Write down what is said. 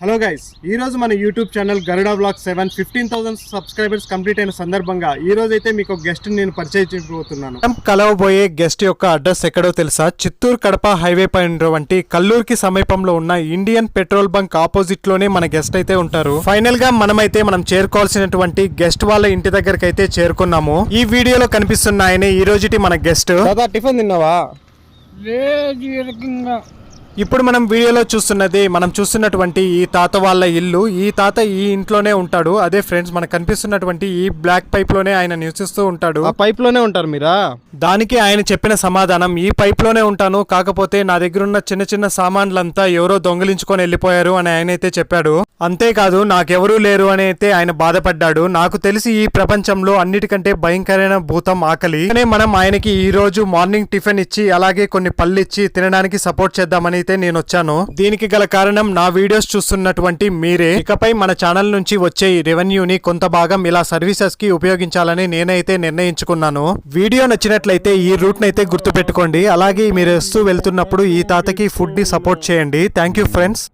Hello guys, ఈ రోజు మన యూట్యూబ్ ఛానల్ గరుడ బ్లాగ్ 7 15,000 సబ్స్క్రైబర్స్ కంప్లీట్ అయిన సందర్భంగా ఈ రోజు అయితే మీకు ఒక గెస్ట్ నేను పరిచయం చేయబోతున్నాను. మనం కలవబోయే గెస్ట్ యొక్క అడ్రస్ ఎక్కడో తెలుసా? చిత్తూరు కడప హైవే పైన కల్లూరుకి సమీపంలో ఉన్న ఇండియన్ పెట్రోల్ బంక్ ఆపోజిట్ లోనే మన గెస్ట్ అయితే ఉంటారు. ఫైనల్ గా మనం చేరుకోవాల్సినటువంటి గెస్ట్ వాళ్ళ ఇంటి దగ్గరికి అయితే చేరుకున్నాము. ఈ వీడియోలో కనిపిస్తున్న ఆయనే ఈ రోజుటి మన గెస్ట్. దాదా టిఫిన్ తిన్నావా? ఇప్పుడు మనం వీడియోలో చూస్తున్నటువంటి ఈ తాత వాళ్ళ ఇల్లు. ఈ తాత ఈ ఇంట్లోనే ఉంటాడు. అదే ఫ్రెండ్స్, మనకు కనిపిస్తున్నటువంటి ఈ బ్లాక్ పైప్ లోనే ఆయన నివసిస్తూ ఉంటాడు. ఆ పైప్ లోనే ఉంటారు మీరా? దానికి ఆయన చెప్పిన సమాధానం, ఈ పైప్ లోనే ఉంటాను, కాకపోతే నా దగ్గర ఉన్న చిన్న చిన్న సామాన్లంతా ఎవరో దొంగిలించుకొని వెళ్ళిపోయారు అని ఆయన అయితే చెప్పాడు. అంతేకాదు నాకెవరూ లేరు అని అయితే ఆయన బాధపడ్డాడు. నాకు తెలిసి ఈ ప్రపంచంలో అన్నిటికంటే భయంకరమైన భూతం ఆకలి. మనం ఆయనకి ఈ రోజు మార్నింగ్ టిఫిన్ ఇచ్చి అలాగే కొన్ని పళ్ళు ఇచ్చి తినడానికి సపోర్ట్ చేద్దామని అయితే నేను వచ్చాను. దీనికి గల కారణం నా వీడియోస్ చూస్తున్నటువంటి మీరే. ఇకపై మన ఛానల్ నుంచి వచ్చే ఈ రెవెన్యూని కొంత భాగం ఇలా సర్వీసెస్ కి ఉపయోగించాలని నేనైతే నిర్ణయించుకున్నాను. వీడియో నచ్చినట్లయితే ఈ రూట్ నైతే గుర్తు పెట్టుకోండి. అలాగే మీరు వస్తూ వెళ్తున్నప్పుడు ఈ తాతకి ఫుడ్ ని సపోర్ట్ చేయండి. Thank you friends.